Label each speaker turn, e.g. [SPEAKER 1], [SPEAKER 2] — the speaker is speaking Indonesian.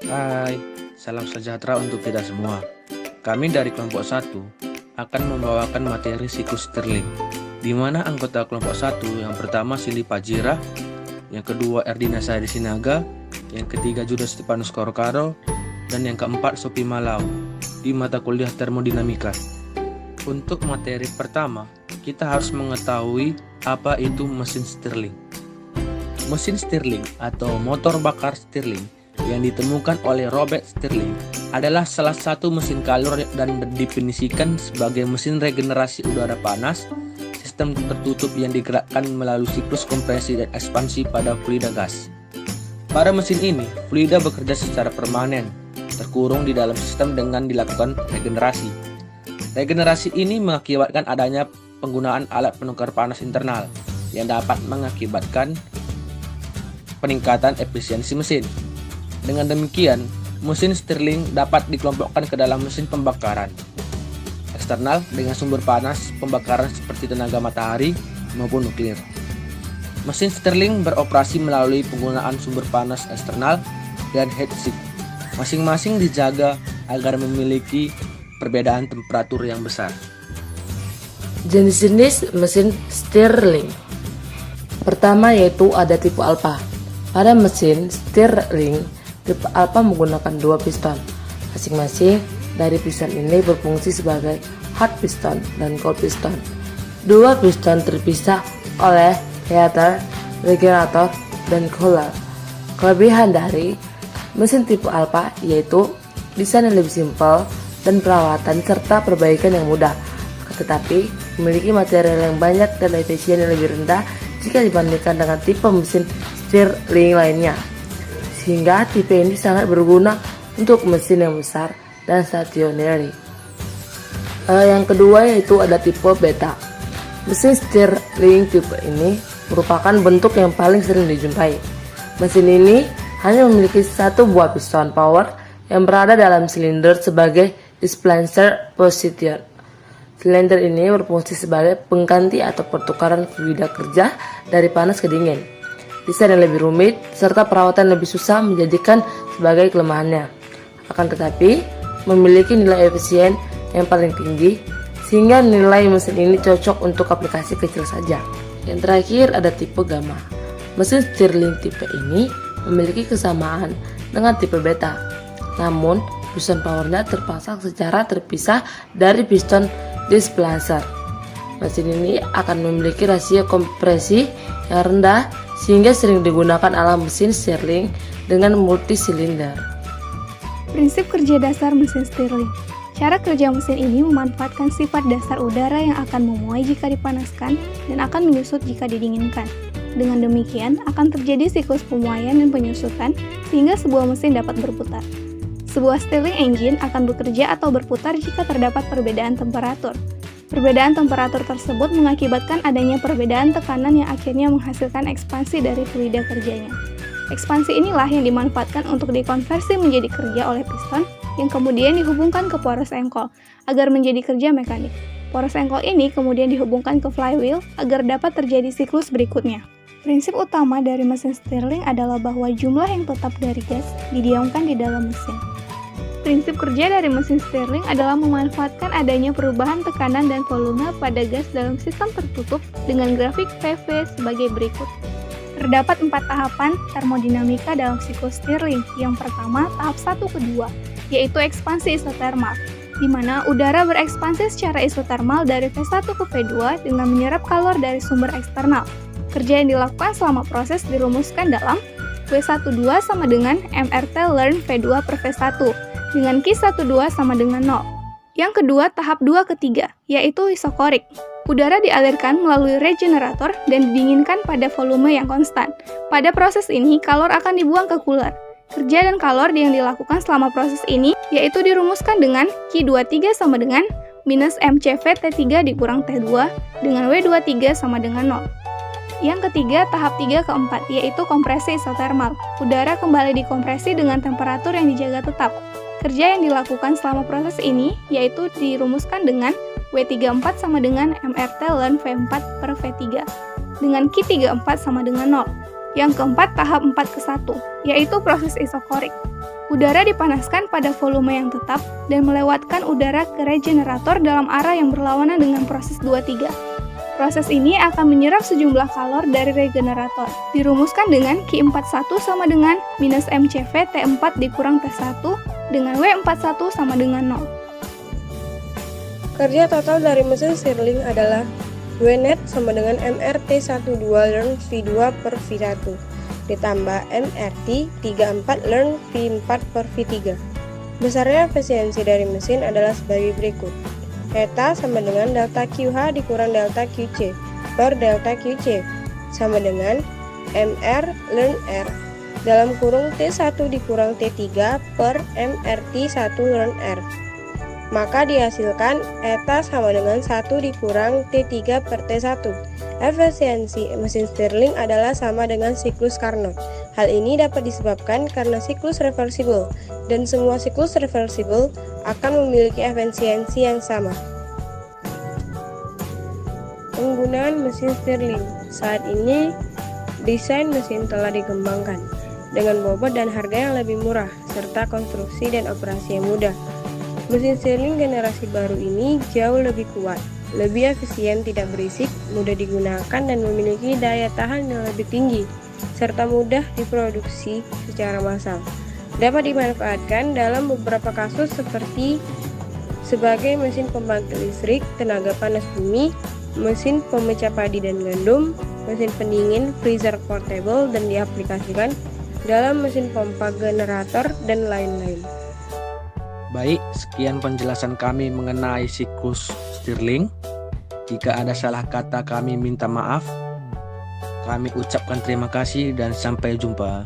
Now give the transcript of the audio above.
[SPEAKER 1] Hai, salam sejahtera untuk kita semua. Kami dari kelompok 1 akan membawakan materi siklus Stirling, di mana anggota kelompok 1 yang pertama Silly Pajira, yang kedua Erdina Sari Sinaga, yang ketiga Judas Stepanus Korokaro, dan yang keempat Sophie Malau di mata kuliah termodinamika. Untuk materi pertama, kita harus mengetahui apa itu mesin Stirling. Mesin Stirling atau motor bakar Stirling yang ditemukan oleh Robert Stirling adalah salah satu mesin kalor dan didefinisikan sebagai mesin regenerasi udara panas, sistem tertutup yang digerakkan melalui siklus kompresi dan ekspansi pada fluida gas. Pada mesin ini, fluida bekerja secara permanen, terkurung di dalam sistem dengan dilakukan regenerasi. Regenerasi ini mengakibatkan adanya penggunaan alat penukar panas internal yang dapat mengakibatkan peningkatan efisiensi mesin. Dengan demikian, mesin Stirling dapat dikelompokkan ke dalam mesin pembakaran eksternal dengan sumber panas pembakaran seperti tenaga matahari maupun nuklir. Mesin Stirling beroperasi melalui penggunaan sumber panas eksternal dan heat sink. Masing-masing dijaga agar memiliki perbedaan temperatur yang besar.
[SPEAKER 2] Jenis-jenis mesin Stirling. Pertama yaitu ada tipe alpha. Pada mesin Stirling, tipe alpha menggunakan dua piston. Masing-masing dari piston ini berfungsi sebagai hot piston dan cold piston. Dua piston terpisah oleh heater, regulator, dan cooler. Kelebihan dari mesin tipe alpha yaitu desain yang lebih simpel dan perawatan serta perbaikan yang mudah, tetapi memiliki material yang banyak dan efisien yang lebih rendah jika dibandingkan dengan tipe mesin Stirling lainnya, sehingga tipe ini sangat berguna untuk mesin yang besar dan stationary. Yang kedua yaitu ada tipe beta. Mesin Stirling tipe ini merupakan bentuk yang paling sering dijumpai. Mesin ini hanya memiliki satu buah piston power yang berada dalam silinder sebagai displacer position. Silinder ini berfungsi sebagai pengganti atau pertukaran fluida kerja dari panas ke dingin. Desain yang lebih rumit serta perawatan lebih susah menjadikan sebagai kelemahannya. Akan tetapi, memiliki nilai efisien yang paling tinggi sehingga nilai mesin ini cocok untuk aplikasi kecil saja. Yang terakhir ada tipe gamma. Mesin Stirling tipe ini memiliki kesamaan dengan tipe beta. Namun, piston powernya terpasang secara terpisah dari piston displacer. Mesin ini akan memiliki rasio kompresi yang rendah sehingga sering digunakan ala mesin Stirling dengan multisilinder.
[SPEAKER 3] Prinsip kerja dasar mesin Stirling. Cara kerja mesin ini memanfaatkan sifat dasar udara yang akan memuai jika dipanaskan dan akan menyusut jika didinginkan. Dengan demikian, akan terjadi siklus pemuaian dan penyusutan sehingga sebuah mesin dapat berputar. Sebuah Stirling engine akan bekerja atau berputar jika terdapat perbedaan temperatur. Perbedaan temperatur tersebut mengakibatkan adanya perbedaan tekanan yang akhirnya menghasilkan ekspansi dari fluida kerjanya. Ekspansi inilah yang dimanfaatkan untuk dikonversi menjadi kerja oleh piston yang kemudian dihubungkan ke poros engkol agar menjadi kerja mekanik. Poros engkol ini kemudian dihubungkan ke flywheel agar dapat terjadi siklus berikutnya. Prinsip utama dari mesin Stirling adalah bahwa jumlah yang tetap dari gas didiamkan di dalam mesin. Prinsip kerja dari mesin Stirling adalah memanfaatkan adanya perubahan tekanan dan volume pada gas dalam sistem tertutup dengan grafik PV sebagai berikut. Terdapat 4 tahapan termodinamika dalam siklus Stirling. Yang pertama, tahap 1 ke 2, yaitu ekspansi isotermal, di mana udara berekspansi secara isotermal dari V1 ke V2 dengan menyerap kalor dari sumber eksternal. Kerja yang dilakukan selama proses dirumuskan dalam V12 sama dengan MRT ln V2 per V1, dengan Q12 sama dengan 0. Yang kedua, tahap 2 ke 3, yaitu isokorik. Udara dialirkan melalui regenerator dan didinginkan pada volume yang konstan. Pada proses ini, kalor akan dibuang ke cooler. Kerja dan kalor yang dilakukan selama proses ini yaitu dirumuskan dengan Q23 sama dengan minus MCV T3 dikurang T2 dengan W23 sama dengan 0. Yang ketiga, tahap 3 ke 4, yaitu kompresi isotermal. Udara kembali dikompresi dengan temperatur yang dijaga tetap. Kerja yang dilakukan selama proses ini yaitu dirumuskan dengan W34 sama dengan MRT ln V4 per V3 dengan Q34 sama dengan 0. Yang keempat, tahap 4 ke 1, yaitu proses isokorik. Udara dipanaskan pada volume yang tetap dan melewatkan udara ke regenerator dalam arah yang berlawanan dengan proses 2-3. Proses ini akan menyerap sejumlah kalor dari regenerator. Dirumuskan dengan Q41 sama dengan minus MCV T4 dikurang T1 dengan W41 sama dengan 0.
[SPEAKER 4] Kerja total dari mesin Stirling adalah W net sama dengan MRT12 ln V2 per V1 ditambah MRT 34 ln V4 per V3. Besarnya efisiensi dari mesin adalah sebagai berikut. Eta sama dengan delta QH dikurang delta QC per delta QC sama dengan MR ln R dalam kurung T1 dikurang T3 per MRT 1 ln R. Maka dihasilkan eta sama dengan 1 dikurang T3 per T1. Efisiensi mesin Stirling adalah sama dengan siklus Carnot. Hal ini dapat disebabkan karena siklus reversible, dan semua siklus reversible akan memiliki efisiensi yang sama. Penggunaan mesin Stirling. Saat ini, desain mesin telah dikembangkan dengan bobot dan harga yang lebih murah, serta konstruksi dan operasi yang mudah. Mesin Stirling generasi baru ini jauh lebih kuat, lebih efisien, tidak berisik, mudah digunakan, dan memiliki daya tahan yang lebih tinggi, serta mudah diproduksi secara massal. Dapat dimanfaatkan dalam beberapa kasus seperti sebagai mesin pembangkit listrik, tenaga panas bumi, mesin pemecah padi dan gandum, mesin pendingin, freezer portable, dan diaplikasikan dalam mesin pompa generator, dan lain-lain.
[SPEAKER 1] Baik, sekian penjelasan kami mengenai siklus Stirling. Jika ada salah kata kami minta maaf. Kami ucapkan terima kasih dan sampai jumpa.